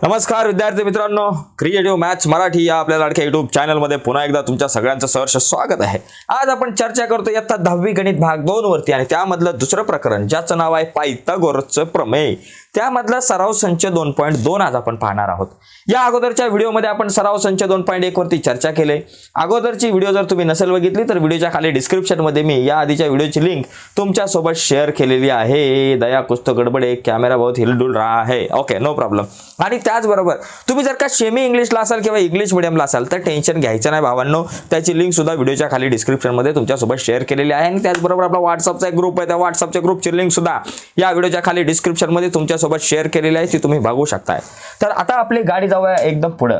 नमस्कार विद्यार्थी मित्रांनो, क्रिएटिव्ह मॅथ्स मराठी या आपल्या लाडक्या युट्यूब चॅनलमध्ये पुन्हा एकदा तुमच्या सगळ्यांचं सहर्ष स्वागत आहे। आज आपण चर्चा करतो इयत्ता 10वी गणित भाग 2 वरती आणि त्यामधलं दुसरं प्रकरण ज्याचं नाव आहे पायथागोरसचं प्रमेय। त्यामधला सराव संच 2.2 आज आपण पाहणार आहोत। या अगोदरच्या व्हिडिओमध्ये आपण सराव संच 2.1 वरती चर्चा केली। अगोदरची व्हिडिओ जर तुम्ही नसेल बघितली तर व्हिडिओच्या खाली डिस्क्रिप्शन मध्ये मी या आधीच्या व्हिडिओची लिंक तुमच्या सोबत शेअर केलेली आहे। दया कुछ तो गडबड कॅमेरा बहुत हिलडुल रहा है, ओके नो प्रॉब्लेम। आणि त्याचबरोबर तुम्ही जर का सेमी इंग्लिशला असाल किंवा इंग्लिश मीडियमला असाल तर टेन्शन घ्यायचं नाही भावांनो, त्याची लिंक सुद्धा व्हिडिओच्या खाली डिस्क्रिप्शन मध्ये तुमच्या सोबत शेअर केलेली आहे। आणि त्याचबरोबर आपला व्हॉट्सअपचा एक ग्रुप आहे, त्या व्हॉट्सअपच्या ग्रुपची लिंक सुद्धा या व्हिडिओच्या खाली डिस्क्रिप्शन मध्ये तुमच्या सोबत शेअर केलेली आहे, ती तुम्ही बघू शकताय। तर आता आपली गाडी जाऊया एकदम पुढे।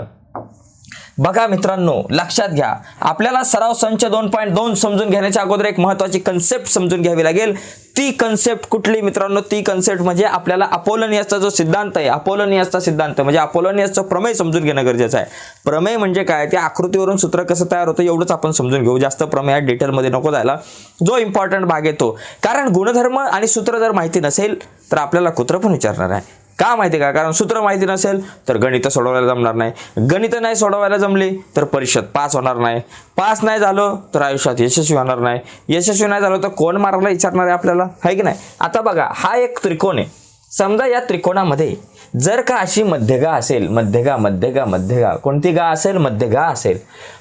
बघा मित्रांनो, लक्षात घ्या, आपल्याला सराव संच 2.2 समजून घेण्याच्या अगोदर एक महत्त्वाची कन्सेप्ट समजून घ्यावी लागेल। ती कन्सेप्ट कुठली मित्रांनो? ती कन्सेप्ट म्हणजे आपल्याला अपोलोनियसचा जो सिद्धांत आहे, अपोलोनियसचा सिद्धांत म्हणजे अपोलोनियसचं प्रमेय समजून घेणं गरजेचं आहे। प्रमेय म्हणजे काय, त्या आकृतीवरून सूत्र कसं तयार होतं एवढंच आपण समजून घेऊ, जास्त प्रमेयात डिटेलमध्ये नको जायला। जो इम्पॉर्टंट भाग येतो, कारण गुणधर्म आणि सूत्र जर माहिती नसेल तर आपल्याला कुत्र पण विचारणार आहे। का माहिती का? कारण सूत्र माहिती नसेल तर गणित सोडवायला जमणार नाही, गणित नाही सोडवायला जमली तर परीक्षेत पास होणार नाही, पास नाही झालो तर आयुष्यात यशस्वी होणार नाही, यशस्वी नाही झालो तर कोण मार्गाला विचारणार आहे आपल्याला, आहे की नाही? आता बघा, हा एक त्रिकोण आहे। समजा या त्रिकोणामध्ये जर का अशी मध्यगा असेल, मध्यगा कोणती गा असेल? मध्यगा असेल।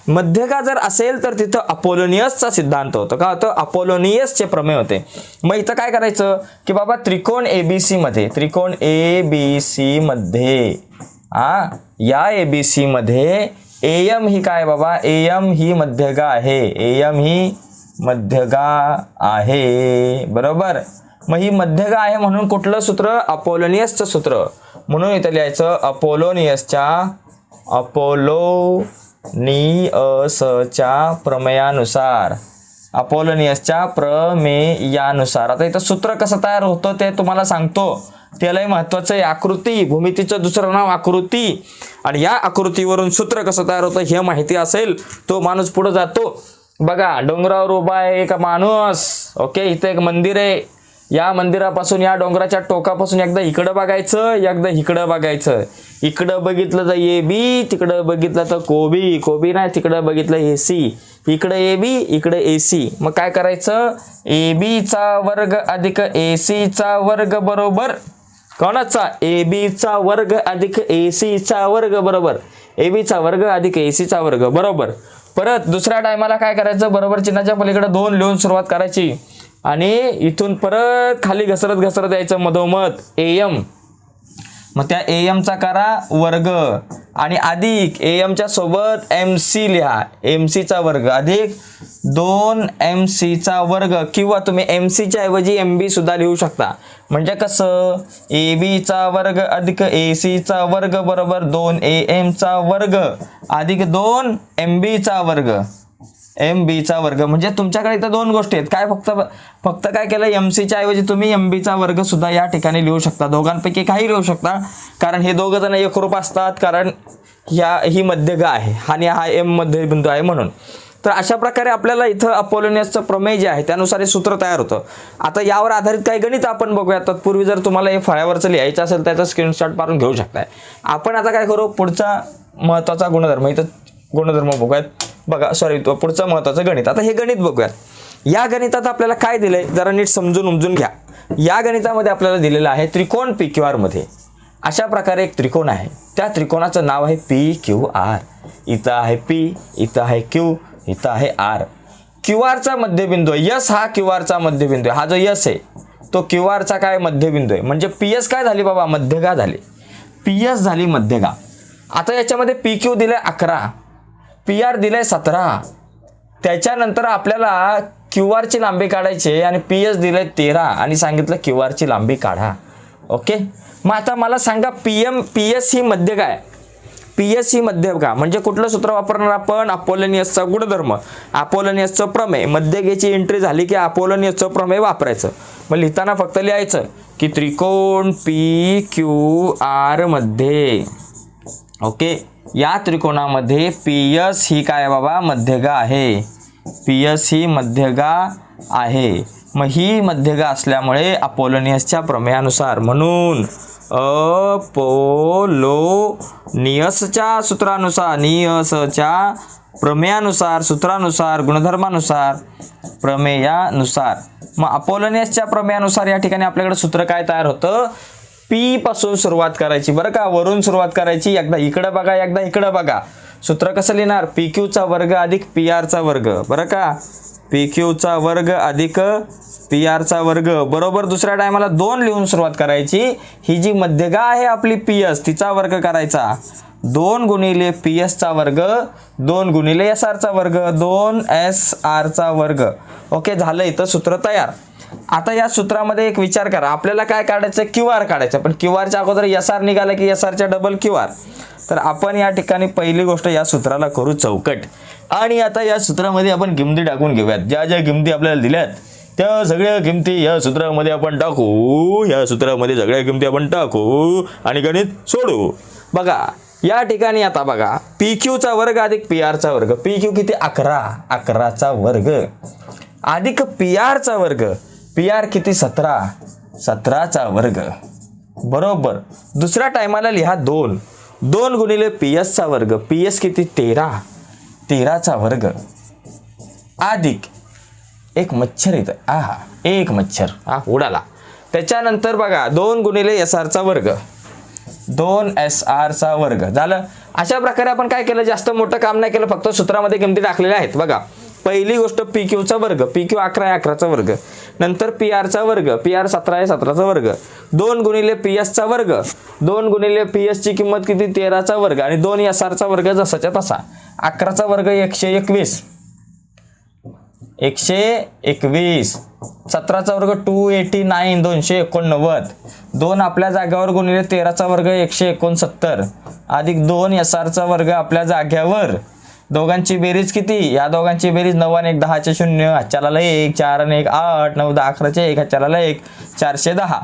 मध्यगा जर असेल तर तिथं अपोलोनियसचा सिद्धांत होतो। का होतं? अपोलोनियसचे प्रमेय होते। मग इथं काय करायचं की बाबा त्रिकोण एबीसी मध्ये, त्रिकोण एबीसी मध्ये या एबीसी मध्ये एम ही काय बाबा? एम ही मध्यगा आहे, एम ही मध्यगा आहे, बरोबर। मग ही मध्यगा आहे म्हणून कुठलं सूत्र? अपोलोनियसचं सूत्र। म्हणून इथे लिहायचं अपोलोनियसच्या प्रमेयानुसार, अपोलोनियसच्या प्रमेयानुसार। आता इथं सूत्र कसं तयार होतं ते तुम्हाला सांगतो, त्यालाही महत्वाचं आहे। आकृती, भूमितीचं दुसरं नाव आकृती, आणि या आकृतीवरून सूत्र कसं तयार होतं हे माहिती असेल तो माणूस पुढे जातो। बघा, डोंगरावर उभा आहे एक माणूस, ओके, इथे एक मंदिर आहे। या मंदिरापासून, या डोंगराच्या टोकापासून एकदा इकडं बघायचं, एकदा इकडं बघायचं। इकडं बघितलं तर ए बी, तिकडं बघितलं तर कोबी, कोबी नाही, तिकडं बघितलं ए सी, इकडं ए बी, इकडं ए सी। मग काय करायचं? ए बी चा वर्ग अधिक ए सी चा वर्ग बरोबर कोणाचा? ए बी चा वर्ग अधिक ए सी चा वर्ग बरोबर ए बी चा वर्ग अधिक ए सी चा वर्ग बरोबर। परत दुसऱ्या टायमाला काय करायचं? बरोबर चिन्हाच्या पलीकडे 2 लिहून सुरुवात करायची आणि इथून परत खाली घसरत यायचं मधोमध एम। मग त्या एम चा करा वर्ग आणि अधिक एम च्या सोबत एम सी लिहा, एम सी चा वर्ग अधिक 2 एम सी चा वर्ग, किंवा तुम्ही एम सी च्या ऐवजी एम बी सुद्धा लिहू शकता। म्हणजे कसं? ए बी चा वर्ग अधिक ए सी चा वर्ग बरोबर 2 ए एम चा वर्ग अधिक 2 एम बी चा वर्ग, एम बी चा वर्ग। म्हणजे तुमच्याकडे इथं 2 गोष्टी आहेत। काय फक्त काय केलं? एम सी च्या ऐवजी तुम्ही एम बी चा वर्ग सुद्धा या ठिकाणी लिहू शकता। दोघांपैकी काही लिहू शकता, कारण हे दोघं जण एकरूप असतात, कारण ही मध्यगा आहे आणि हा एम मध्यबिंदू आहे म्हणून। तर अशा प्रकारे आपल्याला इथं अपोलोनियसचं प्रमेय जे आहे त्यानुसार हे सूत्र तयार होतं। आता यावर आधारित काही गणित आपण बघूया। तत्पूर्वी जर तुम्हाला हे फळ्यावरचं लिहायचं असेल त्याचा स्क्रीनशॉट मारून घेऊ शकताय। आपण आता काय करू? पुढचा महत्त्वाचा गुणधर्म, इथं गुणधर्म बघूयात। बघा, सॉरी, तो पुढचं महत्त्वाचं गणित। आता हे गणित बघूयात। या गणितात आपल्याला काय दिलंय जरा नीट समजून घ्या। या गणितामध्ये आपल्याला दिलेलं आहे त्रिकोण पी क्यू आर मध्ये अशा प्रकारे एक त्रिकोण आहे। त्या त्रिकोणाचं नाव आहे पी क्यू आर। इथं आहे पी, इथं आहे क्यू, इथं आहे आर। क्यू आरचा मध्यबिंदू यस, हा क्यू आरचा मध्यबिंदू आहे। हा जो यस आहे तो क्यू आरचा काय? मध्यबिंदू आहे। म्हणजे पी एस काय झाली बाबा? मध्यगा झाली, पी एस झाली मध्यगा। आता याच्यामध्ये पी क्यू दिले 11, पी आर दिले 17, त्याच्यानंतर आपल्याला क्यू आरची लांबी काढायची आणि पी एस दिले 13 आणि सांगितलं क्यू आरची लांबी काढा, ओके। मग आता मला सांगा पी एस ही मध्यगा आहे, पी एस ही मध्यगा म्हणजे कुठलं सूत्र वापरणार आपण? अपोलोनियसचा गुणधर्म, अपोलोनियसचं प्रमेय। मध्यगेची एंट्री झाली की अपोलोनियसचं प्रमेय वापरायचं। मग लिहिताना फक्त लिहायचं की त्रिकोण पी क्यू आर मध्ये, ओके, या त्रिकोणामध्ये पी एस ही काय बाबा? मध्यगा आहे, पी एस ही मध्यगा आहे। मग ही मध्यगा असल्यामुळे अपोलोनियसच्या प्रमेयानुसार, म्हणून अपोलोनियसच्या नियसच्या सूत्रानुसार, नियसच्या प्रमेयानुसार, सूत्रानुसार, गुणधर्मानुसार, प्रमेयानुसार. मग अपोलोनियसच्या प्रमेयानुसार या ठिकाणी आपल्याकडे सूत्र काय तयार होतं? पी पासून सुरुवात करायची बरं का, वरून सुरुवात करायची. एकदा इकडं बघा, एकदा इकडं बघा. सूत्र कसं लिहिणार? पी क्यूचा वर्ग अधिक पी आरचा वर्ग बरं का, पी क्यूचा वर्ग अधिक पी आरचा वर्ग बरोबर. दुसऱ्या टायमाला 2 लिहून सुरुवात करायची. ही जी मध्यगा आहे आपली पी एस, तिचा वर्ग करायचा 2 गुणिले पी एसचा वर्ग 2 गुणिले एस आरचा वर्ग 2 एस आरचा वर्ग. ओके, झालं, इथं सूत्र तयार. आता या सूत्रामध्ये एक विचार करा, आपल्याला काय काढायचं? क्यू आर काढायचं. पण क्यू आरच्या अगोदर एस आर निघाला की एस आरच्या डबल क्यू आर. तर आपण या ठिकाणी पहिली गोष्ट या सूत्राला करू चौकट. आणि आता या सूत्रामध्ये आपण किमती टाकून घेऊयात. ज्या ज्या किमती आपल्याला दिल्यात त्या सगळ्या किमती या सूत्रामध्ये आपण टाकू. या सूत्रामध्ये सगळ्या किमती आपण टाकू आणि गणित सोडू. बघा या ठिकाणी आता बघा, पी क्यूचा वर्ग अधिक पी आरचा वर्ग. पी क्यू किती? 11, 11चा वर्ग अधिक पी आरचा वर्ग. पी आर किती? 17, 17चा वर्ग बरोबर. दुसऱ्या टायमाला लिहा 2, 2 गुणिले पी एसचा वर्ग. पी एस किती? 13, 13चा वर्ग अधिक एक मच्छर इथं, एक मच्छर उडाला. त्याच्यानंतर बघा 2 गुणिले एस आरचा वर्ग, 2 एस आरचा वर्ग. झालं. अशा प्रकारे आपण काय केलं? जास्त मोठं काम नाही केलं, फक्त सूत्रामध्ये किमती टाकलेल्या आहेत. बघा पहिली गोष्ट पी क्यूचा वर्ग, पी क्यू 11 आहे 11चा वर्ग. नंतर पी आरचा वर्ग, पी आर 17 आहे 17चा वर्ग. 2 गुणिले पी एसचा वर्ग, 2 गुणिले पी एसची किंमत किती? 13चा वर्ग आणि 2 एस आरचा वर्ग जसाच्या तसा. 11चा वर्ग 121, 121. 17चा वर्ग 289, 289. 2 आपल्या जाग्यावर गुणिले 13चा वर्ग 169 अधिक 2 एस आरचा वर्ग आपल्या जाग्यावर. दोघांची बेरीज किती? या दोघांची बेरीज 9 आणि 1 10चे 0, हातच्याला 1, 4 आणि 1 8, 9 10 11चे 1, हातच्याला 1 410.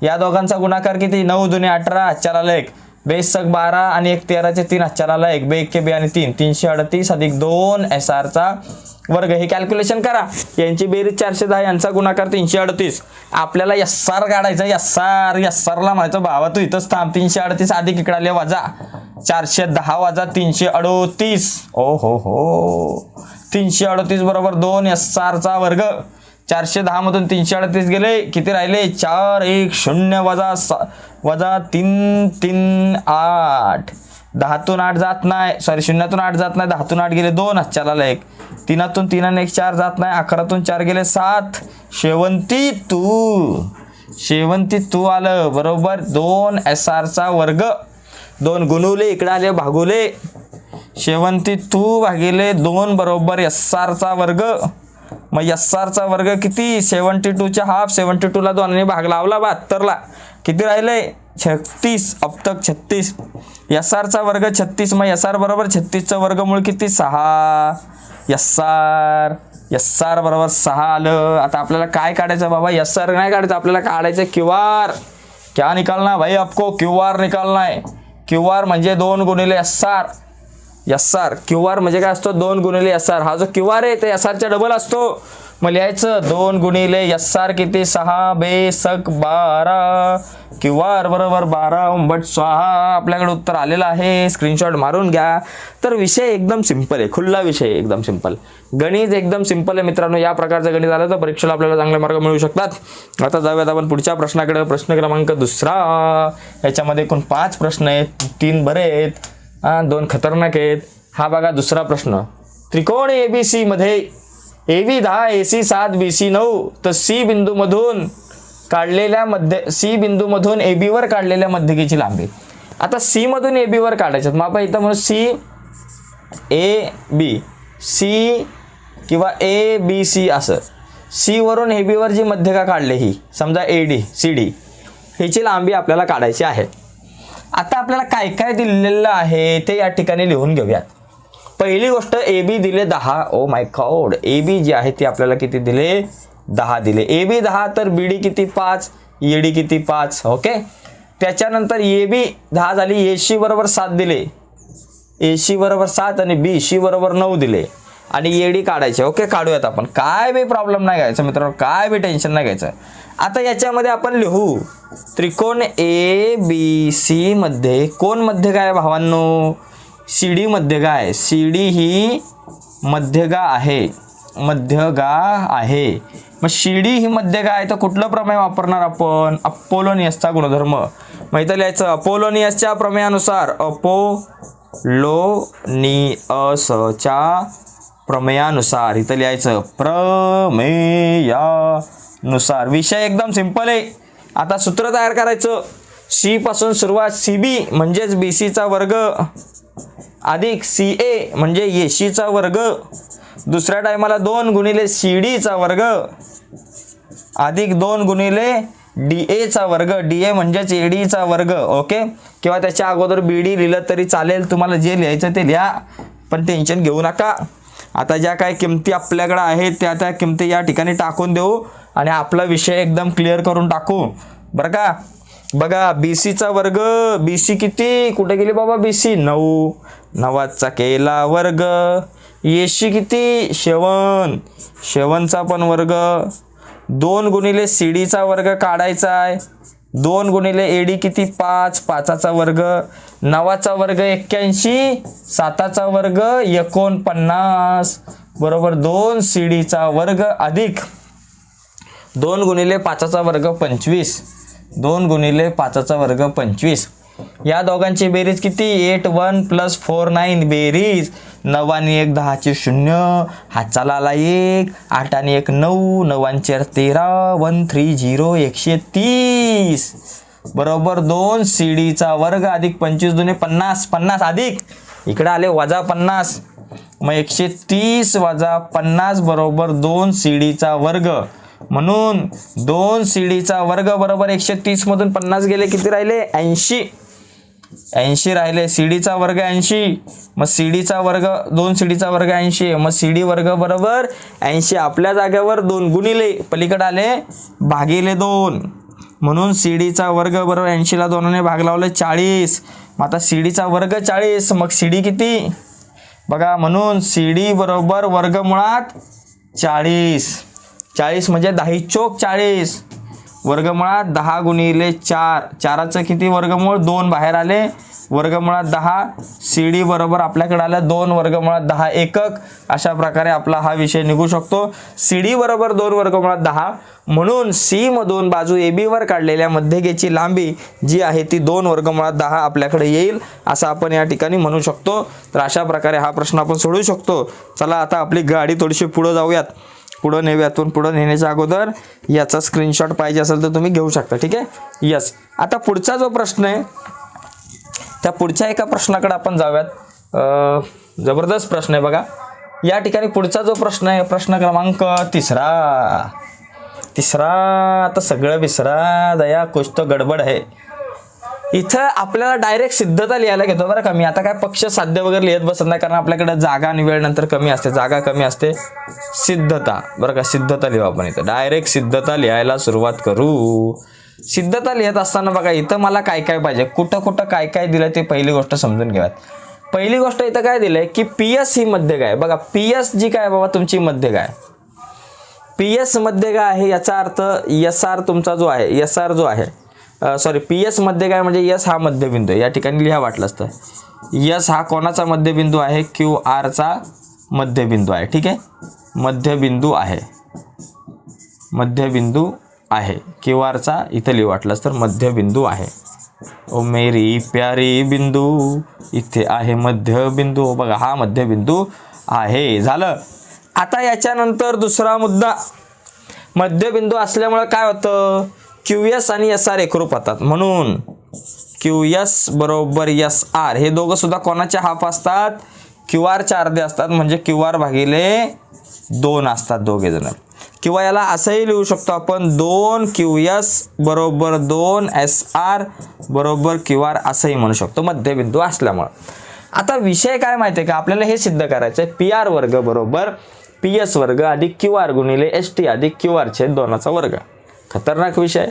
या दोघांचा गुणाकार किती? 9 दुने 18, हातच्याला 1 बेस 12 आणि 1 13चे 3, हातच्याला 1 बे 1 बे आणि 3 338 अधिक 2 एस आरचा वर्ग. हे कॅल्क्युलेशन करा. यांची बेरीज 410, यांचा गुणाकार 338. आपल्याला एस आर काढायचं. एस आरला म्हणायचं बाबा तू इथंच थांब. 338 अधिक इकडे आले वजा 410 वजा 338. ओ हो 338 बरोबर 2 एस आरचा वर्ग. 410 मधून 338 गेले, किती राहिले? 4 1 0 वजा 3 3 8. 10तून 8 जात नाही, सॉरी 0तून 8 जात नाही. 10तून 8 गेले 2, हातच्याला 1. 3तून 3 आणि 1 4 जात नाही. 11तून 4 गेले 7. शेवंती तू आलं बरोबर 2 एस आरचा वर्ग. 2 गुणुले इकडे आले भागुले. शेवंती तू भागिले 2 बरोबर एस आरचा वर्ग. मग एस आरचा वर्ग किती? 72च्या हाफ. 72ला 2 आणि भाग लावला 72ला. किती राहिले? 36. अब तक 36. एस आरचा वर्ग 36. मग एस आर बरोबर 36चं वर्गमूळ किती? 6. एस आर बरोबर 6 आलं. आता आपल्याला काय काढायचं बाबा? एस आर नाही काढायचं, आपल्याला काढायचं क्यू आर. क्या निकालना भाई आपको? क्यू आर निकालना है. क्यू आर म्हणजे 2 गुणिले S R. S R Q R म्हणजे काय असतो? 2 गुणिले एस आर. हा जो क्यू आर आहे ते एस आरच्या डबल असतो. मग लिहायचं 2 गुणिले एस आर किती? 6 बेसक 12. क्यू आर बरोबर 12 उंबट 6. आपल्याकडे उत्तर आलेलं आहे. स्क्रीनशॉट मारून घ्या. तर विषय एकदम सिंपल आहे, खुल्ला विषय एकदम सिंपल. गणित एकदम सिंपल आहे मित्रांनो. या प्रकारचं गणित आलं तर परीक्षेला आपल्याला चांगले मार्क मिळू शकतात. आता जाऊयात आपण पुढच्या प्रश्नाकडे. प्रश्न क्रमांक 2. याच्यामध्ये एकूण 5 प्रश्न आहेत. 3 बरे आहेत, 2 खतरनाक आहेत. हा बघा दुसरा प्रश्न. त्रिकोण एबीसी मध्ये AB 10 AC 7 BC 9 तर सी बिंदूमधून AB वर काढलेल्या मध्यकेची लांबी. आता सी मधून AB वर काढायचं. मग आपण इथं म्हणू CAB, C किंवा ABC असं. C वरून AB वर जी मध्यका काढली ही समजा AD CD, ह्याची लांबी आपल्याला काढायची आहे. आता आपल्याला काय काय दिलेलं आहे ते या ठिकाणी लिहून घेऊयात. पहिली गोष्ट AB दिले 10. ओ माय गॉड, AB जी आहे ती आपल्याला किती दिले? 10 दिले. AB 10 तर BD किती? 5. ED किती? 5. ओके. त्याच्यानंतर AB 10 झाली. AC बरोबर 7 दिले. AC बरोबर 7 आणि BC बरोबर 9 दिले आणि ED काढायचे. ओके, काढूयात आपण. काय बी प्रॉब्लेम नाही घ्यायचा मित्रांनो, काय बी टेन्शन नाही घ्यायचं. आता याच्यामध्ये आपण लिहू त्रिकोण ABC मध्ये कोण मध्यगा आहे भावांनो? CD मध्यगा आहे. CD ही मध्यगा आहे, मध्यगा आहे. मग CD ही मध्यगा आहे तर कुठलं प्रमेय वापरणार आपण? अपोलोनियसचा गुणधर्म. मग इथं लिहायचं अपोलोनियसच्या प्रमेयानुसार, अपोलोनियसच्या प्रमेयानुसार. इथं लिहायचं प्रमेयानुसार. विषय एकदम सिंपल आहे. आता सूत्र तयार करायचं. C पासून सुरुवात, CB म्हणजेच BCचा वर्ग अधिक CA म्हणजे ACचा वर्ग. दुसऱ्या टायमाला 2 गुणिले CDचा वर्ग अधिक 2 गुणिले DAचा वर्ग. DA म्हणजेच ADचा वर्ग. ओके, किंवा त्याच्या अगोदर BD लिहिलं तरी चालेल. तुम्हाला जे लिहायचं ते लिहा, पण टेन्शन घेऊ नका. आता ज्या काय किमती आपल्याकडे आहेत त्या किमती या ठिकाणी टाकून देऊ आणि आपला विषय एकदम क्लिअर करून टाकू बरं का. बघा BCचा वर्ग, BC किती, कुठे गेली बाबा BC? 9, 9चा केला वर्ग. AC किती? 7, 7चा पण वर्ग. 2 गुणिले CDचा वर्ग काढायचा आहे. 2 गुणिले AD किती? 5, 5चा वर्ग. 9चा वर्ग 81, 7चा वर्ग 49 बरोबर 2 CDचा वर्ग अधिक 2 गुणिले 5चा वर्ग 25. 2 गुणिले 5चा वर्ग 25. या दोघांची बेरीज किती? 8 1 + 4 9 बेरीज. 9 आणि 1 10चे 0, हातचाला आला 1, 8 आणि 1 9, 9 आणि 4 13, 1 3 0 130 बरोबर 2 CDचा वर्ग अधिक 25 दुने 50, 50 अधिक इकडे आले वजा 50. मग 130 वजा 50 बरोबर 2 CDचा वर्ग. म्हणून 2 CDचा वर्ग बरोबर 130 मधून 50 गेले, किती राहिले? 80. 80 राहिले. CDचा वर्ग 80, मग CDचा वर्ग 2 CDचा वर्ग 80, मग CD वर्ग बरोबर 80. आपल्या जागेवर 2 गुणिले पलीकडे आले भागिले 2, म्हणून CDचा वर्ग बरोबर 80 ला 2ने भाग लावले 40. मग आता CDचा वर्ग 40, मग CD किती बघा. म्हणून CD बरोबर वर्गमुळात 40. 40 म्हणजे 10 चोक 40 वर्गमुळात 10 गुणिले 4. 4चं किती वर्गमूळ? 2 बाहेर आले, वर्गमुळात 10. CD बरोबर आपल्याकडे आलं 2 वर्गमुळात 10 एकक. अशा प्रकारे आपला हा विषय निघू शकतो. CD बरोबर 2 वर्गमुळात 10. म्हणून C मधून बाजू AB वर काढलेल्या मध्यगेची लांबी जी आहे ती 2 वर्गमुळात 10 आपल्याकडे येईल, असं आपण या ठिकाणी म्हणू शकतो. तर अशा प्रकारे हा प्रश्न आपण सोडवू शकतो. चला आता आपली गाडी थोडीशी पुढे जाऊयात. पुढं नेऊयात. पुढं नेण्याच्या अगोदर याचा स्क्रीनशॉट पाहिजे असेल तर तुम्ही घेऊ शकता. ठीक आहे. यस. आता पुढचा जो प्रश्न आहे त्या पुढच्या एका प्रश्नाकडे आपण जाऊयात. जबरदस्त प्रश्न आहे बघा. या ठिकाणी पुढचा जो प्रश्न आहे प्रश्न क्रमांक 3. आता सगळं विसरा दया, कुछ तो गडबड आहे. इथं आपल्याला डायरेक्ट सिद्धता लिहायला घेतो बरं का मी. आता काय पक्ष साध्य वगैरे लिहित बसत नाही, कारण आपल्याकडे जागा आणि वेळ नंतर कमी असते. जागा कमी असते. सिद्धता बरं का, सिद्धता लिहू आपण. इथं डायरेक्ट सिद्धता लिहायला सुरुवात करू. सिद्धता लिहित असताना बघा इथं मला काय काय पाहिजे, कुठं कुठं काय काय दिलं ते पहिली गोष्ट समजून घ्याव्यात. पहिली गोष्ट इथं काय दिलंय की PS ही मध्यगा आहे. बघा PS जी काय बाबा तुमची मध्यगा आहे, PS मध्यगा आहे. याचा अर्थ SR तुमचा जो आहे, SR जो आहे PS मध्ये काय म्हणजे S हा मध्यबिंदू आहे. या ठिकाणी लिहा वाटलं असतं. S हा कोणाचा मध्यबिंदू आहे? QR चा मध्यबिंदू आहे. ठीक आहे, मध्यबिंदू आहे. मध्यबिंदू आहे QR चा. इथं लिहा वाटलंच तर मध्यबिंदू आहे. ओ मेरी प्यारी बिंदू, इथे आहे मध्यबिंदू. बघा हा मध्यबिंदू आहे. झालं. आता याच्यानंतर दुसरा मुद्दा, मध्यबिंदू असल्यामुळे काय होतं, QS आणि SR एकरूप होतात. म्हणून QS बरोबर SR हे दोघं सुद्धा कोणाचे हाफ असतात? QR चे अर्धे असतात. म्हणजे QR भागिले 2 असतात दोघे जण. किंवा याला असंही लिहू शकतो आपण 2QS बरोबर 2SR बरोबर QR असंही म्हणू शकतो मध्यबिंदू असल्यामुळे. आता विषय काय माहिती आहे का, आपल्याला हे सिद्ध करायचं आहे PR वर्ग बरोबर PS वर्ग अधिक QR गुणिले ST अधिक QR छेद 2चा वर्ग. खतरनाक विषय.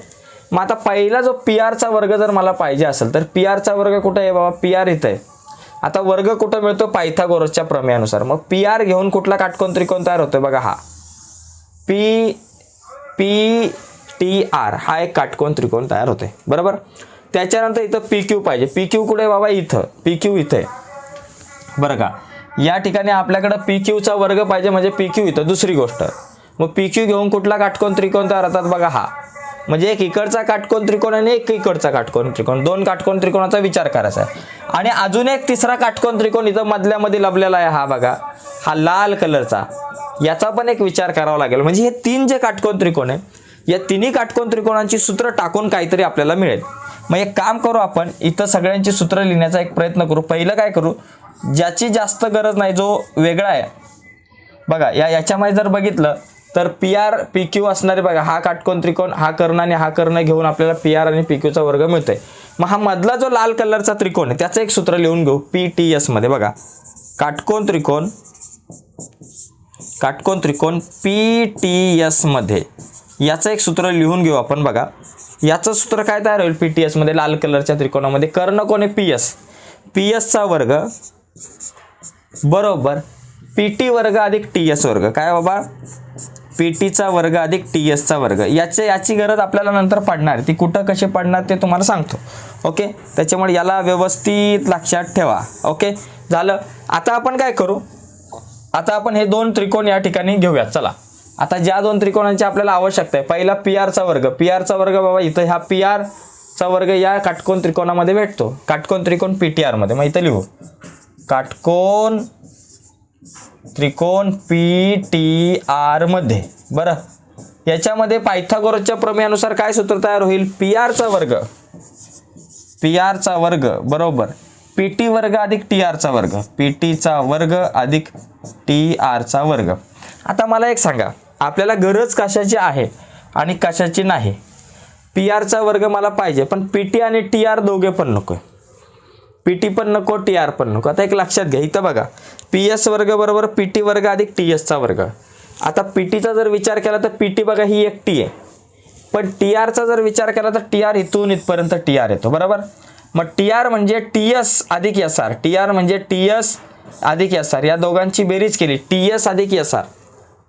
मग आता पहिला जो PR चा वर्ग जर मला पाहिजे असेल तर PR चा वर्ग कुठे आहे बाबा? PR इथं आहे. आता वर्ग कुठं मिळतो? पायथागोरसच्या प्रमेयानुसार. मग PR घेऊन कुठला काटकोन त्रिकोण तयार होतोय बघा हा STR हा एक काटकोन त्रिकोण तयार होते बरोबर. त्याच्यानंतर इथं PQ पाहिजे. PQ कुठे बाबा इथं, PQ इथं आहे बरं का. या ठिकाणी आपल्याकडे PQचा वर्ग पाहिजे म्हणजे PQ इथं. दुसरी गोष्ट मग PQ घेऊन कुठला काटकोन त्रिकोण तयार होतात बघा हा, म्हणजे एक इकडचा काटकोन त्रिकोण आणि एक इकडचा काटकोन त्रिकोण, दोन काटकोन त्रिकोणाचा विचार करायचा आहे. आणि अजून एक तिसरा काटकोन त्रिकोण इथं मधल्यामध्ये लपलेला आहे हा बघा, हा लाल कलरचा, याचा पण एक विचार करावा लागेल. म्हणजे हे तीन जे काटकोन त्रिकोण आहे या तिन्ही काटकोन त्रिकोणांची सूत्र टाकून काहीतरी आपल्याला मिळेल. मग एक काम करू, आपण इथं सगळ्यांची सूत्र लिहिण्याचा एक प्रयत्न करू. पहिलं काय करू, ज्याची जास्त गरज नाही जो वेगळा आहे बघा, याच्यामध्ये जर बघितलं तर PR PQ असणारे बघा, हा काटकोन त्रिकोण, हा कर्ण आणि हा कर्ण घेऊन आपल्याला PR आणि PQचा वर्ग मिळतोय. मग हा मधला जो लाल कलरचा त्रिकोण आहे त्याचं एक सूत्र लिहून घेऊ PTS मध्ये बघा, काटकोन त्रिकोण PTS मध्ये याचं एक सूत्र लिहून घेऊ आपण बघा. याचं सूत्र काय तयार होईल PTS मध्ये, लाल कलरच्या त्रिकोणामध्ये कर्ण कोण आहे PS चा वर्ग बरोबर PT वर्ग अधिक TS वर्ग. काय बाबा, PTचा वर्ग अधिक TSचा वर्ग. याची गरज आपल्याला नंतर पडणार, ती कुठं कशी पडणार ते तुम्हाला सांगतो. ओके, त्याच्यामुळे याला व्यवस्थित लक्षात ठेवा. ओके, झालं. आता आपण काय करू, आता आपण हे दोन त्रिकोण या ठिकाणी घेऊयात. चला, आता ज्या दोन त्रिकोणांची आपल्याला आवश्यकता आहे, पहिला PRचा वर्ग बाबा इथं, हा PRचा वर्ग या काटकोन त्रिकोणामध्ये भेटतो, काटकोन त्रिकोण PTR मध्ये. मग इथं लिहू काटकोन त्रिकोण PTR मध्ये बरं. याच्यामध्ये पायथागोरसच्या प्रमेयानुसार काय सूत्र तयार होईल, PRचा वर्ग बरोबर PT वर्ग अधिक TRचा वर्ग, PTचा वर्ग अधिक TRचा वर्ग. आता मला एक सांगा, आपल्याला गरज कशाची आहे आणि कशाची नाही. PRचा वर्ग मला पाहिजे, पण PT आणि TR दोघे पण नको, PT पण नको TR पण नको. आता एक लक्षात घ्या, इथं बघा PS वर्ग बरोबर PT वर्ग अधिक TSचा वर्ग. आता PTचा जर विचार केला तर PT बघा ही एकटी आहे, पण TRचा जर विचार केला तर TR इथून इथपर्यंत TR येतो बरोबर. मग TR म्हणजे TS अधिक SR, TR म्हणजे TS अधिक SR, या दोघांची बेरीज केली TS अधिक SR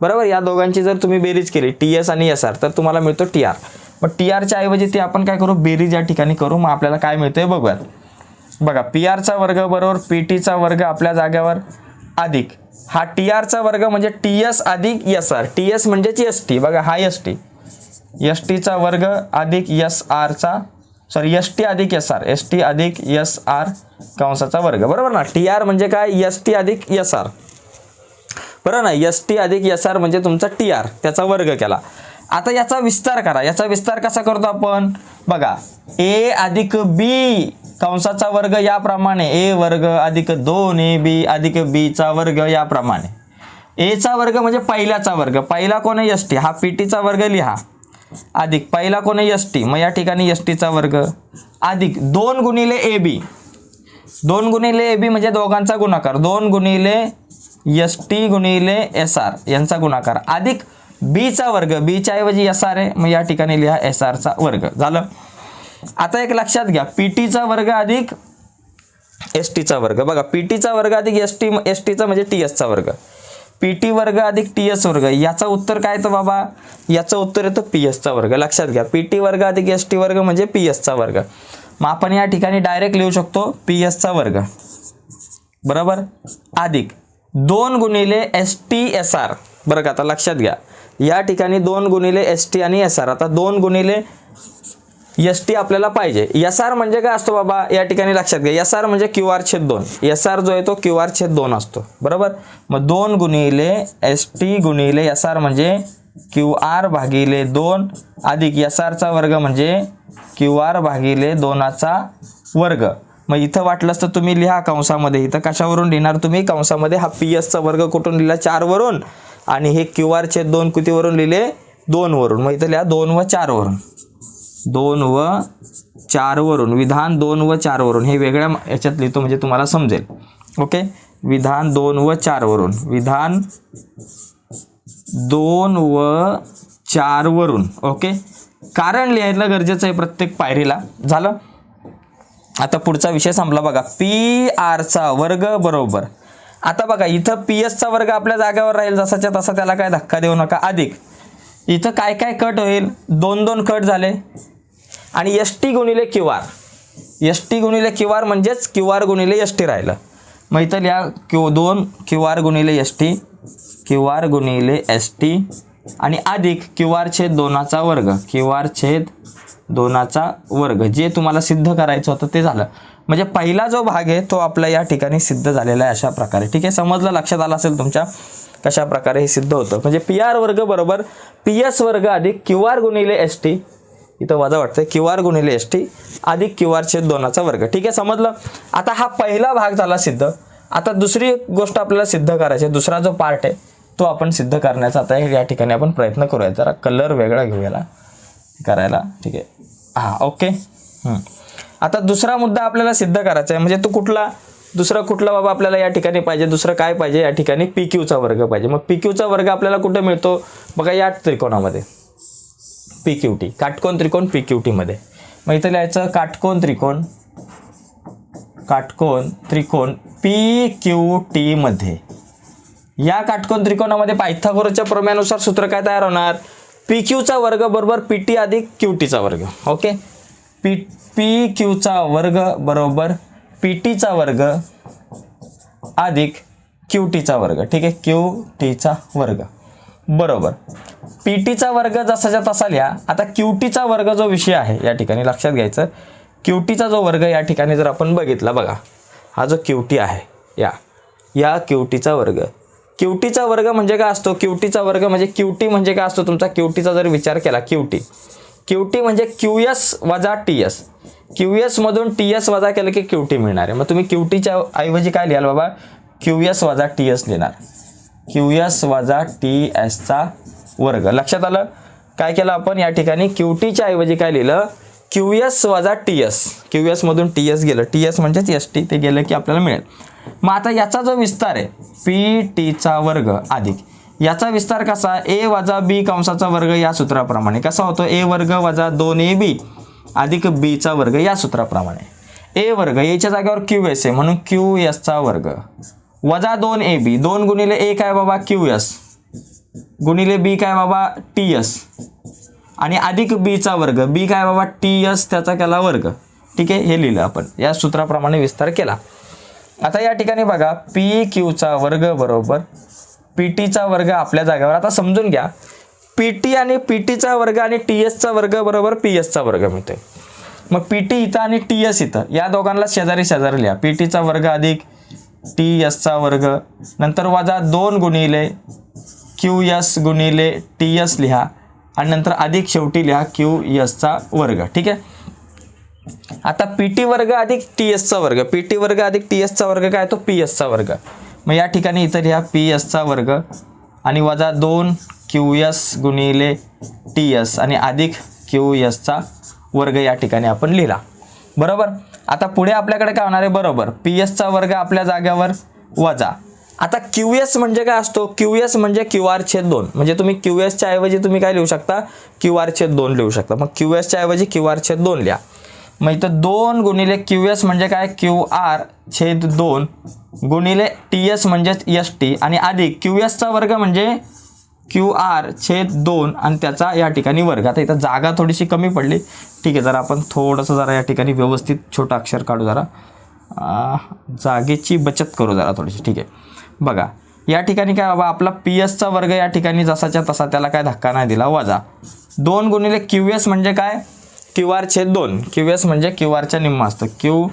बरोबर. या दोघांची जर तुम्ही बेरीज केली TS आणि SR तर तुम्हाला मिळतो TR. मग TRच्या ऐवजी ते आपण काय करू, बेरीज या ठिकाणी करू. मग आपल्याला काय मिळतंय बघूयात बघा, PRचा वर्ग बरोबर PTचा वर्ग आपल्या जागेवर अधिक हा TRचा वर्ग म्हणजे TS अधिक SR, TS म्हणजेच ST बघा, हा STचा वर्ग अधिक ST अधिक SR कंसाचा वर्ग बरोबर ना. TR म्हणजे काय, ST अधिक SR बरोबर ना. ST अधिक SR म्हणजे तुमचा TR, त्याचा वर्ग केला. आता याचा विस्तार करा. याचा विस्तार कसा करतो आपण बघा, A अधिक B कंसाचा वर्ग याप्रमाणे, A वर्ग अधिक 2AB अधिक Bचा वर्ग याप्रमाणे. A चा वर्ग म्हणजे पहिल्याचा वर्ग, पहिला कोण आहे ST, हा PTचा वर्ग लिहा अधिक पहिला कोण आहे ST, मग या ठिकाणी STचा वर्ग अधिक 2 गुणिले AB, 2 गुणिले AB म्हणजे दोघांचा गुणाकार, 2 गुणिले ST गुणिले SR यांचा गुणाकार अधिक Bचा वर्ग, Bच्या ऐवजी SR आहे मग या ठिकाणी लिहा SRचा वर्ग. झालं. आता एक लक्षात घ्या, PTचा वर्ग अधिक STचा वर्ग बघा, PTचा वर्ग अधिक STचा म्हणजे TSचा वर्ग, PT वर्ग अधिक TS वर्ग. याचा उत्तर काय येतं बाबा, याचं उत्तर येतं PSचा वर्ग. लक्षात घ्या, PT वर्ग अधिक ST वर्ग म्हणजे PSचा वर्ग. मग आपण या ठिकाणी डायरेक्ट लिहू शकतो PSचा वर्ग बरोबर अधिक 2 गुणिले ST SR बरं का. आता लक्षात घ्या, या ठिकाणी 2 गुणिले ST आणि SR. आता 2 गुणिले ST आपल्याला पाहिजे. SR म्हणजे काय असतो बाबा, या ठिकाणी लक्षात घ्या, SR म्हणजे QR/2, SR जो आहे तो QR/2 असतो बरोबर. मग 2 गुणिले ST गुणिले SR म्हणजे QR/2 अधिक SRचा वर्ग म्हणजे QR/2चा वर्ग. मग इथं वाटलंच तर तुम्ही लिहा कंसामध्ये, इथं कशावरून लिहिणार तुम्ही, कंसामध्ये हा PSचा वर्ग कुठून लिहिला 4 वरून आणि हे QR/2 कितीवरून लिहिले 2 वरून. मग इथं लिहा 2 व 4 वरून, 2 व 4 वरून, विधान 2 व 4 वरून. हे वेगळ्या याच्यात लिहितो म्हणजे तुम्हाला समजेल. ओके, विधान 2 व 4 वरून, विधान 2 व 4 वरून. ओके, कारण लिहायला गरजेचं आहे प्रत्येक पायरीला. झालं. आता पुढचा विषय संपला बघा, PRचा वर्ग बरोबर. आता बघा इथं PSचा वर्ग आपल्या जागेवर राहील जसाच्या तसा, त्याला काय धक्का देऊ नका, अधिक इथं काय काय कट होईल, 2 कट झाले आणि एस टी गुणिले क्यू आर, एस टी गुणिले क्यू आर म्हणजेच क्यू आर गुणिले एस टी राहिलं. मग इथं लिहा Q2 क्यू आर गुणिले एस टी, क्यू आर गुणिले एस टी आणि अधिक क्यू आर छेद 2चा वर्ग, क्यू आर छेद 2चा वर्ग. जे तुम्हाला सिद्ध करायचं होतं ते झालं. म्हणजे पहिला जो भाग आहे तो आपला या ठिकाणी सिद्ध झालेला आहे अशा प्रकारे. ठीक आहे, समजलं, लक्षात आलं असेल तुमच्या कशा प्रकारे हे सिद्ध होतं. म्हणजे पी आर वर्ग बरोबर पी एस वर्ग अधिक क्यू आर गुणिले एस टी, इथं वजा वाटतंय, क्यू आर गुणिले एस टी अधिक क्यू आर छेद 2चा वर्ग. ठीक आहे, समजलं. आता हा पहिला भाग झाला सिद्ध. आता दुसरी गोष्ट आपल्याला सिद्ध करायची, दुसरा जो पार्ट आहे तो आपण सिद्ध करण्याचा आता या ठिकाणी आपण प्रयत्न करूया. जरा कलर वेगळा घेऊया करायला. ठीक आहे, हां, ओके. आता दुसरा मुद्दा आपल्याला सिद्ध करायचा आहे. म्हणजे तो कुठला, दुसरा कुठला बाबा आपल्याला या ठिकाणी पाहिजे, दुसरं काय पाहिजे या ठिकाणी, पी क्यूचा वर्ग पाहिजे. मग पी क्यूचा वर्ग आपल्याला कुठे मिळतो बघा, या त्रिकोणामध्ये पी क्यू टी, काटकोन त्रिकोण पी क्यू टीमध्ये. मग इथं लिहायचं काटकोन त्रिकोण, काटकोन त्रिकोण पी क्यू टी मध्ये. या काटकोन त्रिकोणामध्ये पायथागोरसच्या प्रमेयानुसार सूत्र काय तयार होणार, पी क्यूचा वर्ग बरोबर पी टी अधिक क्यू टीचा वर्ग. ओके, पी क्यूचा वर्ग बरोबर पी टीचा वर्ग अधिक क्यू टीचा वर्ग. ठीक आहे, क्यू टीचा वर्ग बरोबर पी टीचा वर्ग जसाच्या तसा लिहा. आता क्यू टीचा वर्ग जो विषय आहे या ठिकाणी लक्षात घ्यायचं, क्यू टीचा जो वर्ग या ठिकाणी जर आपण बघितला बघा, हा जो क्यू टी आहे या क्यू टीचा वर्ग, क्यू टीचा वर्ग म्हणजे काय असतो, क्यू टीचा वर्ग म्हणजे क्यू टी म्हणजे काय असतो तुमचा, क्यू टीचा जर विचार केला, क्यू टी म्हणजे क्यू एस वजा टी एस, क्यू एस मधून टी एस वजा केलं की क्यू टी मिळणार आहे. मग तुम्ही क्यू टीच्या ऐवजी काय लिहाल बाबा, क्यू एस वजा टी एस लिहिणार, क्यू एस वजा टी एसचा वर्ग. लक्षात आलं. काय केलं आपण या ठिकाणी, क्यू टीच्या ऐवजी काय लिहिलं, क्यू एस वजा टी एस, क्यू एस मधून टी एस गेलं, टी एस म्हणजेच एस टी, ते गेलं की आपल्याला मिळेल. मग आता याचा जो विस्तार आहे पी टीचा वर्ग अधिक याचा विस्तार कसा, ए वजा बी कंसाचा वर्ग या सूत्राप्रमाणे कसा होतो, ए वर्ग वजा 2ab अधिक बीचा वर्ग या सूत्राप्रमाणे. ए वर्ग याच्या जागेवर क्यू एस आहे म्हणून क्यू एसचा वर्ग वजा 2ab, 2 गुणिले ए काय बाबा क्यू एस गुणिले बी काय बाबा टी एस आणि अधिक बीचा वर्ग, बी काय बाबा टी एस त्याचा केला वर्ग. ठीक आहे, हे लिहिलं आपण, या सूत्राप्रमाणे विस्तार केला. आता या ठिकाणी बघा पी क्यूचा वर्ग बरोबर पी टीचा वर्ग आपल्या जागेवर. आता समजून घ्या, पी टी आणि पी टीचा वर्ग आणि टी एसचा वर्ग बरोबर पी एसचा वर्ग मिळतोय. मग पी टी इथं आणि टी एस इथं, या दोघांना शेजारी शेजारी लिहा, पी टीचा वर्ग अधिक टी एसचा वर्ग, नंतर वजा 2 गुणिले क्यू एस गुणिले टी एस लिहा आणि नंतर अधिक शेवटी लिहा क्यू एसचा वर्ग. ठीक आहे, आता पी टी वर्ग अधिक टी एसचा वर्ग, पी टी वर्ग अधिक टी एसचा वर्ग काय तो पी एसचा वर्ग. मग या ठिकाणी इथं लिहा पी एसचा वर्ग आणि वजा 2 क्यू एस गुणिले टी एस आणि अधिक क्यू एसचा वर्ग या ठिकाणी आपण लिहिला. बरोबर. आता पुढे आपल्याकडे काय होणार आहे, बरोबर पी एसचा वर्ग आपल्या जागेवर वजा. आता क्यू एस म्हणजे काय असतो, क्यू एस म्हणजे क्यू आर छेद 2, म्हणजे तुम्ही क्यू एसच्या ऐवजी तुम्ही काय लिहू शकता, क्यू आर छेद 2 लिहू शकता. मग क्यू एसच्या ऐवजी क्यू आर छेद 2 लिहा. मग इथं 2 गुणिले क्यू एस म्हणजे काय क्यू आर छेद 2 गुणिले टी एस म्हणजेच एस टी आणि अधिक क्यू एसचा वर्ग म्हणजे क्यू आर छेद 2 आणि त्याचा या ठिकाणी वर्ग. आता इथं जागा थोडीशी कमी पडली. ठीक आहे, जरा आपण थोडंसं जरा या ठिकाणी व्यवस्थित छोटं अक्षर काढू, जरा जागेची बचत करू जरा थोडीशी. ठीक आहे, बघा या ठिकाणी काय बाबा आपला पी एसचा वर्ग या ठिकाणी जसाच्या तसा, त्याला काय धक्का नाही दिला, वजा 2 गुणिले क्यू एस म्हणजे काय क्यू आर छेद 2, क्यू एस म्हणजे क्यू आरच्या निम्मा असतं, क्यू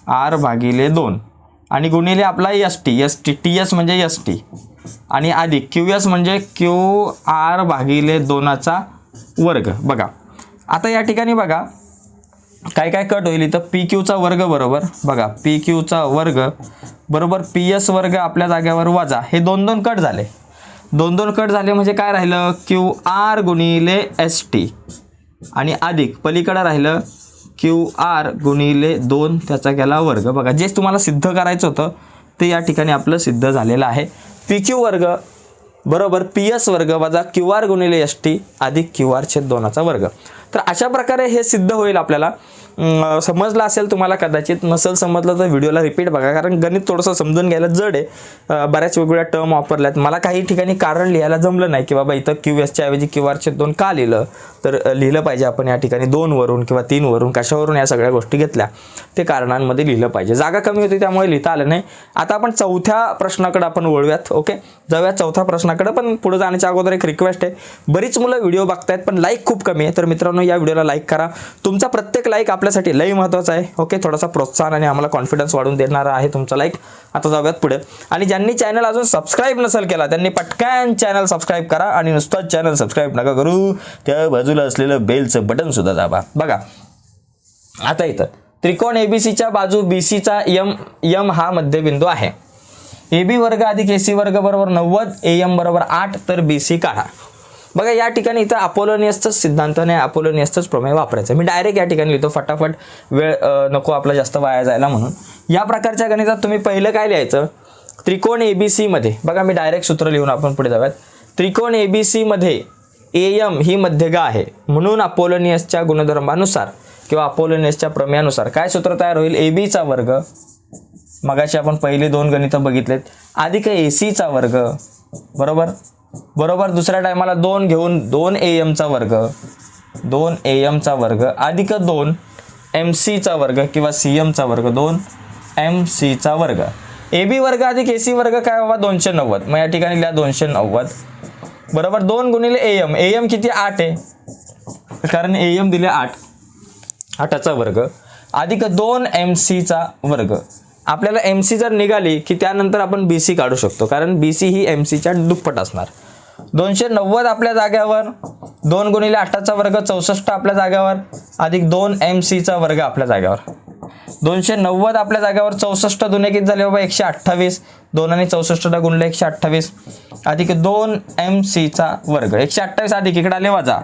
आर भागिले 2 आणि गुणिले आपला एस टी, टी एस म्हणजे एस टी आणि अधिक क्यू एस म्हणजे क्यू आर भागिले 2चा वर्ग. बघा आता या ठिकाणी बघा काय काय कट होईल, इथं पी क्यूचा वर्ग बरोबर बघा पी क्यूचा वर्ग बरोबर पी एस वर्ग आपल्या जागेवर वजा, हे 2 कट झाले, 2 कट झाले म्हणजे काय राहिलं क्यू आर गुणिले एस टी आणि अधिक पलीकडे राहिलं क्यू आर गुणिले 2 त्याचा केला वर्ग. बघा जे तुम्हाला सिद्ध करायचं होतं ते या ठिकाणी आपलं सिद्ध झालेलं आहे. पी क्यू वर्ग बरोबर पी एस वर्ग वजा क्यू आर गुणिले एस टी अधिक क्यू आर छेद 2चा वर्ग. तर अशा प्रकारे हे सिद्ध होईल आपल्याला समजलं असेल तुम्हाला, कदाचित नसेल समजलं तर व्हिडिओला रिपीट बघा, कारण गणित थोडंसं समजून घ्यायला जड आहे. बऱ्याच वेगवेगळ्या टर्म वापरल्यात. मला काही ठिकाणी कारण लिहायला जमलं नाही की बाबा इथं QSच्या ऐवजी QR2 का लिहिलं, तर लिहिलं पाहिजे आपण या ठिकाणी 2 वरून किंवा 3 वरून कशावरून या सगळ्या गोष्टी घेतल्या ते कारणांमध्ये लिहिलं पाहिजे. जागा कमी होती त्यामुळे लिहिता आलं नाही. आता आपण चौथ्या प्रश्नाकडे आपण वळूयात. ओके, जाऊयात चौथ्या प्रश्नाकडे. पण पुढे जाण्याच्या अगोदर एक रिक्वेस्ट आहे, बरीच मुलं व्हिडिओ बघतायत पण लाईक खूप कमी आहे. तर मित्रांनो या व्हिडिओला लाईक करा. तुमचा प्रत्येक लाईक आपल्यासाठी लई महत्त्वाचा आहे. ओके, थोडासा प्रोत्साहन आणि आम्हाला कॉन्फिडन्स वाढवून देणारा आहे तुमचा लाईक. आता जाऊयात पुढे. आणि ज्यांनी चॅनल अजून सबस्क्राईब नसेल केला त्यांनी पटकन चॅनल सबस्क्राईब करा. आणि नुसतंच चॅनल सबस्क्राईब नका करू, त्या बाजूला असलेलं बेलचं बटन सुद्धा दाबा. बघा आता इथं त्रिकोण ABCच्या बाजू BCचा M हा मध्यबिंदू आहे. AB वर्ग अधिक AC वर्ग बरोबर 90, AM बरोबर 8, तर BC काढा. बघा या ठिकाणी इथं अपोलोनियसचा सिद्धांत नाही, अपोलोनियसचंच प्रमेय वापरायचं. मी डायरेक्ट या ठिकाणी लिहितो, फटाफट वेळ नको आपला जास्त वाया जायला म्हणून. या प्रकारच्या गणितात तुम्ही पहिलं काय लिहायचं, त्रिकोण ABC मध्ये बघा मी डायरेक्ट सूत्र लिहून आपण पुढे जाऊयात. त्रिकोण ABC मध्ये AM ही मध्यगा आहे म्हणून अपोलोनियसच्या गुणधर्मानुसार किंवा अपोलोनियसच्या प्रमेयानुसार काय सूत्र तयार होईल, ABचा वर्ग, मगाशी आपण पहिले 2 गणितं बघितलेत, अधिक ACचा वर्ग बरोबर बरोबर. दुसऱ्या टायमाला 2 घेऊन 2 AMचा वर्ग, 2 AMचा वर्ग अधिक 2 MC चा वर्ग किंवा CMचा वर्ग, 2 MC चा वर्ग. AB वर्ग अधिक AC वर्ग काय बाबा 290. मग या ठिकाणी लिहा 290 बरोबर 2 गुणिले AM किती 8 आहे, कारण AM दिले 8चा वर्ग अधिक 2 MC चा वर्ग. आपल्याला MC जर निघाली की त्यानंतर आपण BC काढू शकतो, कारण BC ही MCच्या दुप्पट असणार. 290 आपल्या जाग्यावर, 2 गुणिले 8चा वर्ग 64 आपल्या जाग्यावर अधिक 2 MC चा वर्ग आपल्या जाग्यावर. 290 आपल्या जाग्यावर, 64 दुने किती झाले बाबा 128, 2 आणि 64 गुणले 128 अधिक 2 MC चा वर्ग. 128 अधिक इकडे आले वजा,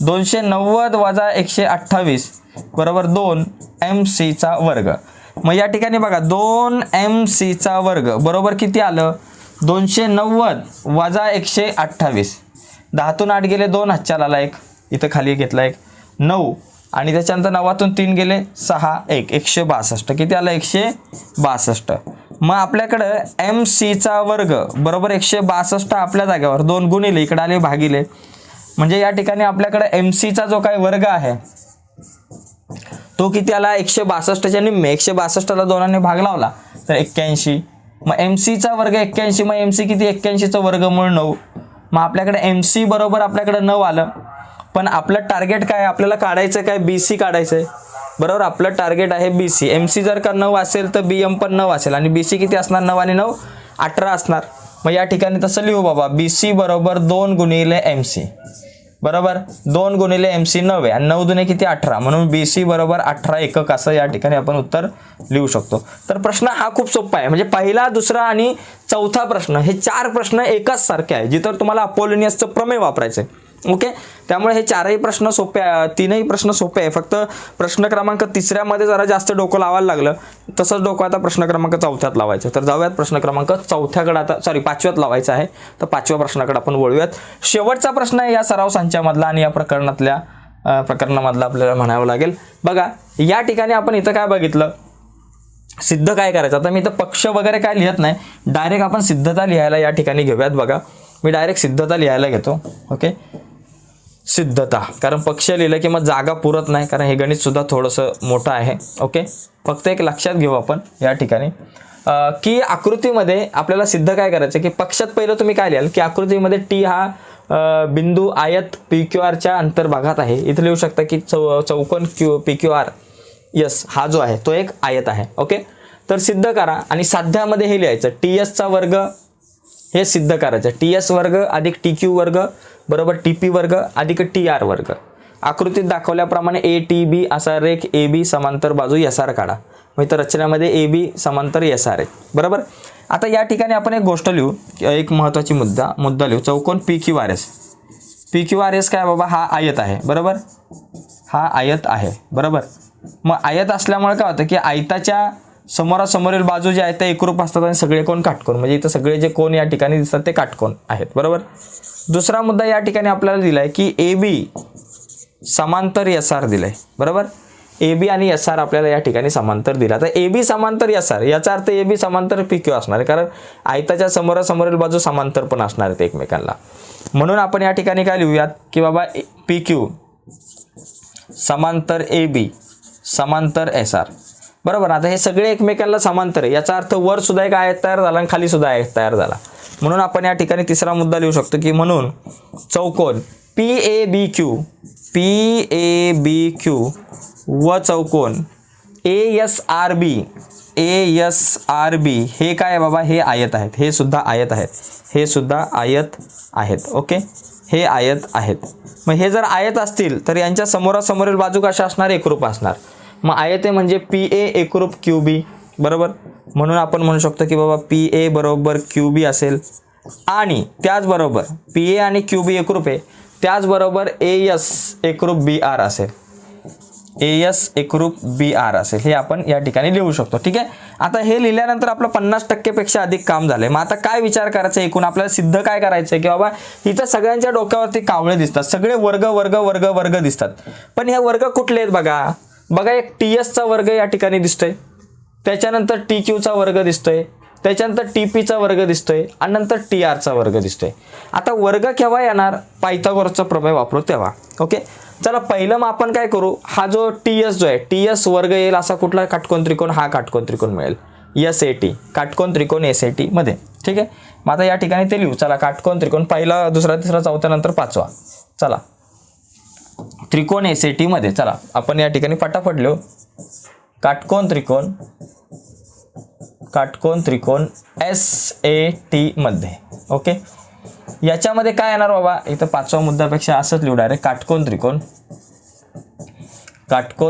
290 वजा 128 बरोबर 2 MC चा वर्ग. मग या ठिकाणी बघा 2 MC चा वर्ग बरोबर किती आलं, 290 वजा 128, 10तून 8 गेले 2, हातच्या आला 1, इथं खाली घेतला 1, 9 आणि त्याच्यानंतर 9तून 3 गेले 6, 162 किती आलं 162. मग आपल्याकडं MC चा वर्ग बरोबर 162 आपल्या जागेवर, 2 गुणिले इकडे आले भागिले, म्हणजे या ठिकाणी आपल्याकडे MC चा जो काही वर्ग आहे तो किती आला 162च्या निम्मे, 162ला 2ने भाग लावला तर 81. मग MC चा वर्ग 81, मग MC किती 81चं वर्गमूळ 9. मग आपल्याकडे MC बरोबर आपल्याकडे 9 आलं. पण आपलं टार्गेट काय, आपल्याला काढायचं काय, BC काढायचं आहे बरोबर. आपलं टार्गेट आहे BC. MC जर का 9 असेल तर BM पण 9 असेल आणि BC किती असणार, 9 आणि 9 18 असणार. मग या ठिकाणी तसं लिहू बाबा, BC बरोबर 2 गुणिले MC बरोबर 2 गुणिले MC 9 आहे आणि 9 दुने किती 18, म्हणून BC बरोबर 18 एकक असं या ठिकाणी आपण उत्तर लिहू शकतो. तर प्रश्न हा खूप सोपा आहे, म्हणजे पहिला, दुसरा आणि चौथा प्रश्न हे 4 प्रश्न एकाच सारखे आहे जिथं तुम्हाला अपोलोनियसचं प्रमेय वापरायचं आहे. ओके, त्यामुळे हे 4ही प्रश्न सोपे, 3ही प्रश्न सोपे आहे. फक्त प्रश्न क्रमांक 3मध्ये जरा जास्त डोकं लावायला लागलं, तसंच डोकं आता प्रश्न क्रमांक 4थ्यात लावायचं. तर जाऊयात प्रश्न क्रमांक 4थ्याकडे, आता 5व्यात लावायचं आहे. तर 5व्या प्रश्नाकडे आपण वळूयात. शेवटचा प्रश्न आहे या सराव संचामधला आणि या प्रकरणामधला आपल्याला म्हणावं लागेल. बघा या ठिकाणी आपण इथं काय बघितलं, सिद्ध काय करायचं. आता मी इथं पक्ष वगैरे काय लिहित नाही, डायरेक्ट आपण सिद्धता लिहायला या ठिकाणी घेऊयात. बघा मी डायरेक्ट सिद्धता लिहायला घेतो. ओके, सिद्धता, कारण पक्ष लिहिलं की मग जागा पुरत नाही, कारण हे गणित सुद्धा थोडंसं मोठं आहे. ओके, फक्त एक लक्षात घेऊ आपण या ठिकाणी की आकृतीमध्ये आपल्याला सिद्ध काय करायचं की पक्षात पहिलं तुम्ही काय लिहाल की आकृतीमध्ये T हा बिंदू आयत PQRच्या अंतर्भागात आहे. इथे लिहू शकता की चौकोन PQR यस हा जो आहे तो एक आयत आहे. ओके, तर सिद्ध करा आणि साध्यामध्ये हे लिहायचं TS चा वर्ग, हे सिद्ध करायचं TS वर्ग अधिक TQ वर्ग बरोबर TP वर्ग अधिक TR वर्ग. आकृतीत दाखवल्याप्रमाणे ATB असा रेख AB समांतर बाजू SR काढा. मग इथं रचनेमध्ये AB समांतर SR आहे बरोबर. आता या ठिकाणी आपण एक गोष्ट लिहू, एक महत्त्वाची मुद्दा लिहू, चौकोन PQRS काय बाबा, हा आयत आहे बरोबर, हा आयत आहे बरोबर. मग आयत असल्यामुळे काय होतं की आयताच्या समोरासमोरील बाजू जे आहेत त्या एकरूप असतात आणि सगळे कोण काटकोन, म्हणजे इथं सगळे जे कोण या ठिकाणी दिसतात ते काटकोन आहेत बरोबर. दुसरा मुद्दा या ठिकाणी आपल्याला दिलाय की AB समांतर SR दिलाय बरोबर. ए बी आणि एस आर आपल्याला या ठिकाणी समांतर दिला. तर ए बी समांतर एस आर याचा अर्थ ए बी समांतर पी क्यू असणार आहे, कारण आयताच्या समोरासमोरील बाजू समांतर पण असणार आहेत एकमेकांना. म्हणून आपण या ठिकाणी काय लिहूयात की बाबा पी क्यू समांतर ए बी समांतर एस आर. बरोबर. आता हे सगळे एकमेकांना समांतर आहे, याचा अर्थ वर सुद्धा एक आयत तयार झाला आणि खाली सुद्धा आयत तयार झाला. म्हणून आपण या ठिकाणी तिसरा मुद्दा लिहू शकतो की म्हणून चौकोन पी ए बी क्यू व चौकोन ए एस आर बी हे काय आहे बाबा, हे आयत आहेत, हे सुद्धा आयत आहेत, हे सुद्धा आयत आहेत. ओके, हे आयत आहेत. मग हे जर आयत असतील तर यांच्या समोरासमोरील बाजू कशा असणार, एकरूप असणार. मग आयत आहे म्हणजे पी ए एकरूप क्यू बी. बरोबर. म्हणून आपण म्हणू शकतो की बाबा पी ए बरोबर क्यू बी असेल आणि त्याचबरोबर पी ए आणि क्यू बी एकरूप आहे, त्याचबरोबर ए एस एकरूप बी आर असेल, ए एस एकरूप बी आर असेल. हे आपण या ठिकाणी लिहू शकतो. ठीक आहे. आता हे लिहिल्यानंतर आपलं 50% पेक्षा अधिक काम झालंय. मग आता काय विचार करायचं, एकूण आपल्याला सिद्ध काय करायचं आहे की बाबा इथं सगळ्यांच्या डोक्यावरती कावळे दिसतात, सगळे वर्ग वर्ग वर्ग वर्ग दिसतात. पण हे वर्ग कुठले आहेत बघा एक टी एसचा वर्ग या ठिकाणी दिसतोय, त्याच्यानंतर टी क्यूचा वर्ग दिसतोय, त्याच्यानंतर टी पीचा वर्ग दिसतोय आणि नंतर टी आरचा वर्ग दिसतोय. आता वर्ग केव्हा येणार, पायथागोरसचा प्रमेय वापरू तेव्हा. ओके, चला पहिलं मग आपण काय करू, हा जो टी एस जो आहे टी एस वर्ग येईल असा कुठला काटकोन त्रिकोण, हा काटकोन त्रिकोण मिळेल एस ए टी, काटकोन त्रिकोण एस ए टी मध्ये. ठीक आहे. मग आता या ठिकाणी ते लिहू. चला काटकोन त्रिकोण पहिला दुसरा तिसरा चौथा नंतर पाचवा. चला त्रिकोण एस ए टी मध्ये. चला आपण या ठिकाणी फटाफट लिहू. काटकोन त्रिकोण एस ए टी मध्ये. ओके, याच्यामध्ये काय येणार बाबा, इथं पाचवा मुद्द्यापेक्षा असंच लिहू डायरेक्ट. काटकोन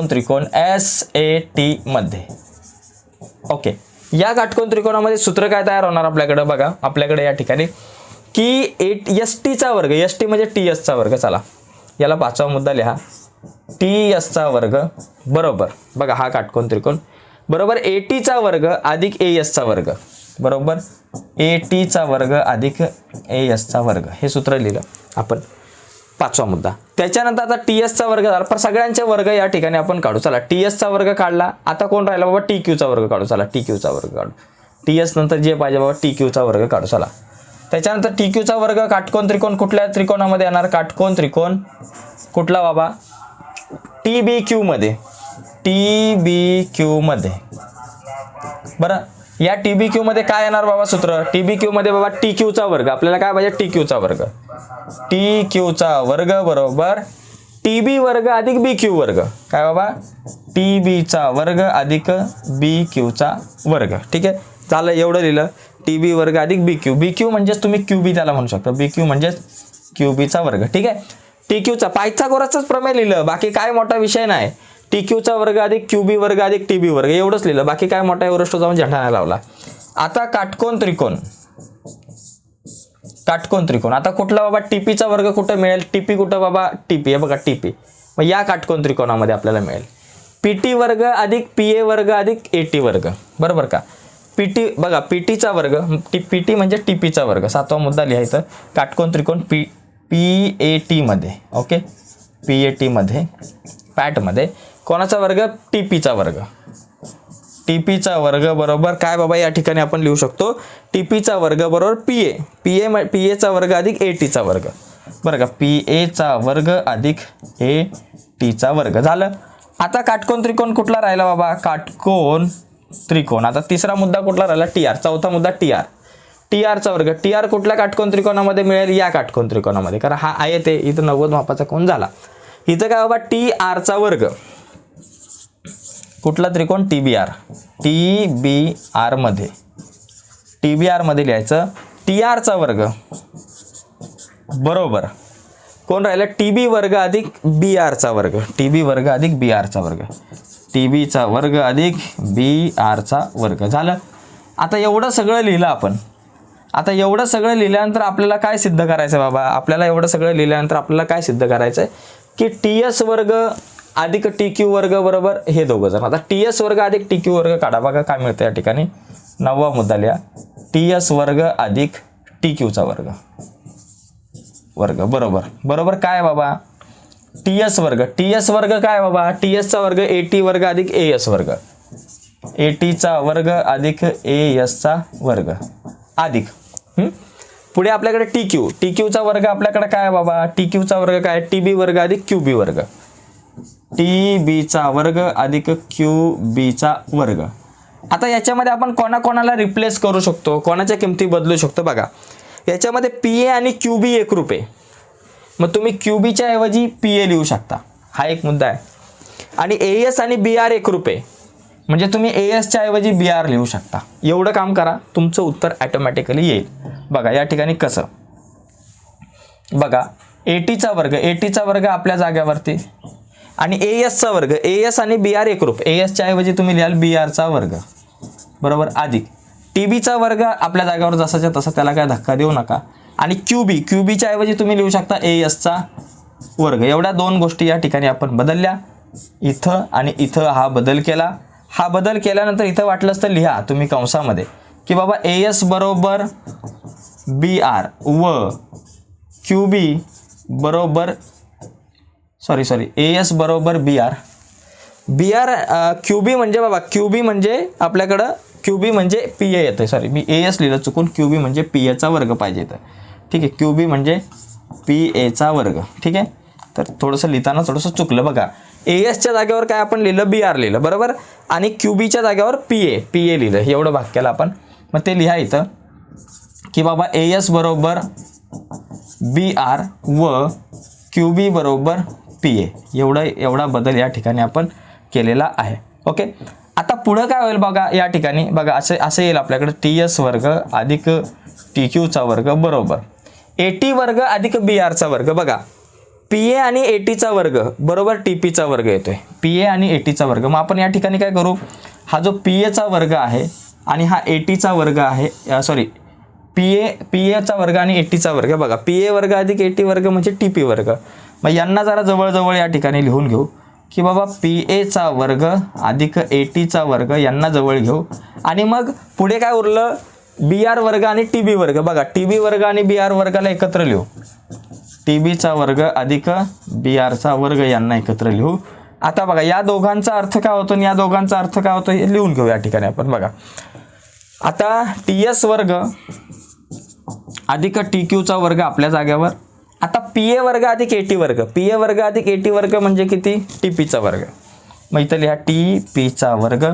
त्रिकोण एस ए टी मध्ये. ओके, या काटकोन त्रिकोणामध्ये सूत्र काय तयार होणार आपल्याकडे बघा, आपल्याकडे या ठिकाणी की एस टीचा वर्ग, एस टी म्हणजे टी एसचा वर्ग. चला याला पाचवा मुद्दा लिहा, टी एसचा वर्ग बरोबर. बघा हा काटकोन त्रिकोण बरोबर ए टीचा वर्ग अधिक ए एसचा वर्ग बरोबर, ए टीचा वर्ग अधिक ए एसचा वर्ग. हे सूत्र लिहिलं आपण, पाचवा मुद्दा. त्याच्यानंतर आता टी एसचा वर्ग झाला, पण सगळ्यांचे वर्ग या ठिकाणी आपण काढू. चला टी एसचा वर्ग काढला, आता कोण राहिला बाबा, टी क्यूचा वर्ग काढू. चला टी क्यूचा वर्ग काढू. टी एस नंतर जे पाहिजे बाबा टी क्यूचा वर्ग काढू. चला त्याच्यानंतर टी क्यूचा वर्ग काटकोन त्रिकोण कुठल्या त्रिकोणामध्ये येणार, काटकोन त्रिकोण कुठला बाबा, टी बी क्यू मध्ये, टी बी क्यू मध्ये. बरं, या टी बी क्यू मध्ये काय येणार बाबा सूत्र, टी बी क्यू मध्ये बाबा टी क्यूचा वर्ग, आपल्याला काय पाहिजे टी क्यूचा वर्ग, टी क्यूचा वर्ग बरोबर टी बी वर्ग अधिक बी क्यू वर्ग. काय बाबा, टी बीचा वर्ग अधिक बी क्यूचा वर्ग. ठीक आहे, झालं एवढं लिहिलं. टी बी वर्ग अधिक बी क्यू, बी क्यू म्हणजेच तुम्ही क्यू बी त्याला म्हणू शकता, बी क्यू म्हणजेच क्यू बीचा वर्ग. ठीक आहे, टी क्यूचा पायथागोरसचाच प्रमेय लिहिलं, बाकी काय मोठा विषय नाही. टी क्यूचा वर्ग अधिक क्यू बी वर्ग अधिक टी बी वर्ग एवढंच लिहिलं, बाकी काय मोठा एवढं जाऊन झेंडा नाही लावला. आता काटकोन त्रिकोण आता कुठला बाबा, टीपीचा वर्ग कुठं मिळेल, टीपी कुठं बाबा, टीपी आहे बघा टीपी. मग या काटकोन त्रिकोणामध्ये आपल्याला मिळेल पीटी वर्ग अधिक पी ए वर्ग अधिक एटी वर्ग. बरोबर का, पीटी बघा पीटीचा वर्ग, पीटी म्हणजे टीपीचा वर्ग. सातवा मुद्दा लिहायचं, काटकोन त्रिकोण पी ए टी मध्ये. ओके, पी ए टी मध्ये पॅटमध्ये कोणाचा वर्ग, टीपीचा वर्ग. टीपीचा वर्ग बरोबर काय बाबा, या ठिकाणी आपण लिहू शकतो टीपीचा वर्ग बरोबर पी एचा वर्ग अधिक ए टीचा वर्ग. बरं का, पी एचा वर्ग अधिक ए टीचा वर्ग. झालं. आता काटकोन त्रिकोण कुठला राहिला बाबा, काटकोन त्रिकोण. आता तिसरा मुद्दा कुठला राहिला, टी आर. चौथा मुद्दा टी आर, टी आरचा वर्ग. टी आर कुठल्या काटकोन त्रिकोणामध्ये मिळेल, या काटकोन त्रिकोणामध्ये, कारण हा आयत आहे, इथं 90 मापाचा कोण झाला. इथं काय बाबा, टी आरचा वर्ग कुठला त्रिकोण, टी बी आर. टी बी आर मध्ये, टी बी आर मध्ये लिहायचं टी आरचा वर्ग बरोबर कोण राहिलं, टी बी वर्ग अधिक बी आरचा वर्ग. टी बी वर्ग अधिक बी आरचा वर्ग, टी बीचा वर्ग अधिक बी आरचा वर्ग. झालं. आता एवढं सगळं लिहिलं आपण. आता एवढं सगळं लिहिल्यानंतर आपल्याला काय सिद्ध करायचं बाबा, आपल्याला एवढं सगळं लिहिल्यानंतर आपल्याला काय सिद्ध करायचं आहे की टी एस वर्ग अधिक टी क्यू वर्ग बरोबर हे दोघं जण. आता टी एस वर्ग अधिक टी क्यू वर्ग काढा, बघा काय मिळतं या ठिकाणी. नववा मुद्दा लिहा, टी एस वर्ग अधिक टी क्यूचा वर्ग बरोबर काय बाबा, टीएस वर्ग. टीएस वर्ग काय बाबा, टीएसचा वर्ग एटी वर्ग अधिक एएस वर्ग, एटीचा वर्ग अधिक एएसचा वर्ग अधिक पुढे आपल्याकडे टी क्यू. टी क्यूचा वर्ग आपल्याकडे काय बाबा, टी क्यूचा वर्ग काय, टीबी वर्ग अधिक क्यूबी वर्ग, टीबीचा वर्ग अधिक क्यूबीचा वर्ग. आता याच्यामध्ये आपण कोणाकोणाला रिप्लेस करू शकतो, कोणाच्या किमती बदलू शकतो बघा. याच्यामध्ये पी ए आणि क्यूबी एकरूप आहे, मग तुम्ही क्यूबीच्या ऐवजी पी ए लिहू शकता, हा एक मुद्दा आहे. आणि ए एस आणि बी आर एकरूप आहे, म्हणजे तुम्ही ए एसच्या ऐवजी बी आर लिहू शकता. एवढं काम करा, तुमचं उत्तर ॲटोमॅटिकली येईल. बघा या ठिकाणी कसं, बघा एटीचा वर्ग आपल्या जाग्यावरती आणि ए एसचा वर्ग, ए एस आणि बी आर एकरूप, ए एसच्या ऐवजी तुम्ही लिहाल बी आरचा वर्ग बरोबर अधिक टीबीचा वर्ग आपल्या जागेवर जसाच्या तसा, त्याला काय धक्का देऊ नका. आणि क्यूबीच्या ऐवजी तुम्ही लिहू शकता ए एसचा वर्ग. एवढ्या दोन गोष्टी या ठिकाणी आपण बदलल्या, इथं आणि इथं हा बदल केला. हा बदल केल्यानंतर इथं वाटलंच तर लिहा तुम्ही कंसामध्ये की बाबा ए एस बरोबर बी आर व क्यूबी बरोबर ए एस बरोबर बी आर. क्यूबी म्हणजे बाबा, क्यूबी म्हणजे आपल्याकडं क्यूबी म्हणजे पी ए येतं, सॉरी मी ए एस लिहिलं चुकून, क्यूबी म्हणजे पी एचा वर्ग पाहिजे तर ठीक आहे, क्यूबी म्हणजे पी एचा वर्ग. ठीक आहे, तर थोडंसं लिहिताना थोडंसं चुकलं बघा. ए एसच्या जागेवर काय आपण लिहिलं, बी आर लिहिलं बरोबर, आणि क्यूबीच्या जागेवर पी ए लिहिलं, एवढं भाग केलं आपण. मग ते लिहा इथं की बाबा ए एस बरोबर बी आर व क्यूबी बरोबर पी ए, एवढा बदल या ठिकाणी आपण केलेला आहे. ओके, आता पुढं काय होईल बघा, या ठिकाणी बघा असं येईल आपल्याकडे टी एस वर्ग अधिक टी क्यूचा वर्ग बरोबर एटी वर्ग अधिक बी आरचा वर्ग. बघा पी ए आणि एटीचा वर्ग बरोबर टी पीचा वर्ग येतोय, पी ए आणि एटीचा वर्ग. मग आपण या ठिकाणी काय करू, हा जो पी एचा वर्ग आहे आणि हा एटीचा वर्ग आहे, सॉरी पी एचा वर्ग आणि एटीचा वर्ग. बघा पी ए वर्ग अधिक एटी वर्ग म्हणजे टी पी वर्ग. मग यांना जरा जवळजवळ या ठिकाणी लिहून घेऊ की बाबा पी एचा वर्ग अधिक एटीचा वर्ग, यांना जवळ घेऊ. आणि मग पुढे काय उरलं, बी आर वर्ग आणि टी बी वर्ग. बघा टी बी वर्ग आणि बी आर वर्गाला एकत्र लिहू, टी बीचा वर्ग अधिक बी आरचा वर्ग यांना एकत्र लिहू. आता बघा या दोघांचा अर्थ काय होतो आणि या दोघांचा अर्थ काय होतो हे लिहून घेऊ या ठिकाणी आपण. बघा आता टी एस वर्ग अधिक टी क्यूचा वर्ग आपल्या जाग्यावर. आता पी ए वर्ग अधिक एटी वर्ग, पी ए वर्ग अधिक एटी वर्ग म्हणजे किती, टी पीचा वर्ग. मग इथं लिहा टी पीचा वर्ग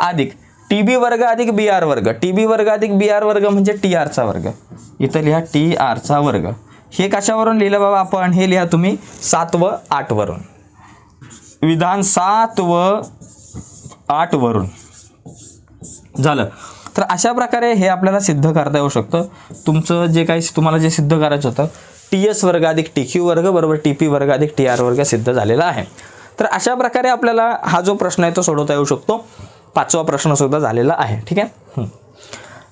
अधिक टी बी वर्ग अधिक बी आर वर्ग, टी बी वर्ग अधिक बी आर वर्ग म्हणजे टी आरचा वर्ग. इथं लिहा टी आरचा वर्ग. हे कशावरून लिहिलं बाबा आपण, हे लिहा तुम्ही 7 व 8 वरून, विधान 7 व 8 वरून झालं. तर अशा प्रकारे हे आपल्याला सिद्ध करता येऊ शकतं. तुमचं जे काही तुम्हाला जे सिद्ध करायचं होतं, टी एस वर्ग अधिक टी क्यू वर्ग बरोबर टी पी वर्ग अधिक टी आर वर्ग सिद्ध झालेला आहे. तर अशा प्रकारे आपल्याला हा जो प्रश्न आहे तो सोडवता येऊ शकतो. 5वा प्रश्न सुद्धा झालेला आहे. ठीक आहे,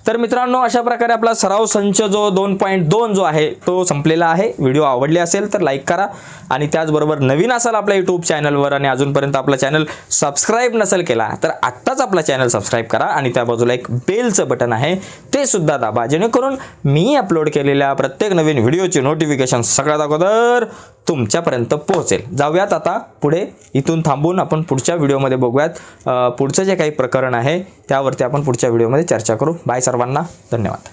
तर मित्रांनो अशा प्रकारे आपला सराव संच जो 2.2 जो आहे तो संपलेला आहे. व्हिडिओ आवडले असेल तर लाईक करा आणि त्याचबरोबर नवीन असाल आपल्या यूट्यूब चॅनलवर आणि अजूनपर्यंत आपला चॅनल सबस्क्राईब नसेल केला तर आत्ताच आपला चॅनल सबस्क्राईब करा आणि त्या बाजूला एक बेलचं बटन आहे ते सुद्धा दाबा, जेणेकरून मी अपलोड केलेल्या प्रत्येक नवीन व्हिडिओची नोटिफिकेशन सगळ्यात अगोदर तुमच्यापर्यंत पोहोचेल. जाऊयात आता पुढे, इथून थांबून आपण पुढच्या व्हिडिओमध्ये बघूयात पुढचं जे काही प्रकरण आहे त्यावरती आपण पुढच्या व्हिडिओमध्ये चर्चा करू. बाय सर्वांना, धन्यवाद.